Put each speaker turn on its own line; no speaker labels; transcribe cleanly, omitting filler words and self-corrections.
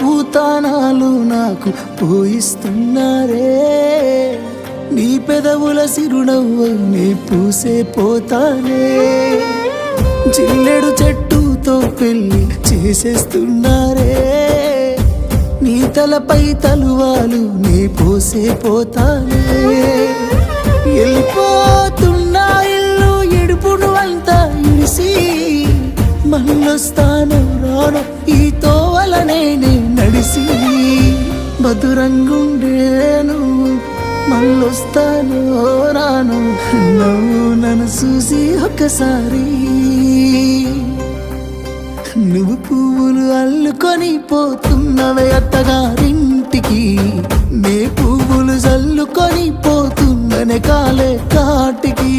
పూతానాలు నాకు పోయిస్తున్నారే నీ పెదవుల సిరునవ్వై నీ పూసే పోతానే జిల్లెడు చెట్టుతో పెళ్లి చేసేస్తున్నారే నీ తలపై తలువాలు నీ పోసే పోతానే వెళ్ళిపోతున్నా ఇల్లు ఎడుపును అంతా ఇడిసి మళ్ళొస్తాను రాను ఈ తోవలనే నడిసి మధురంగుండేను మళ్ళొస్తాను రాను నువ్వు నన్ను చూసి ఒక్కసారి నువ్వు పువ్వులు అల్లుకొని పోతున్నవే అత్తగారింటికి నే పువ్వులు జల్లుకొని పోతున్ననే కాలే కాటికి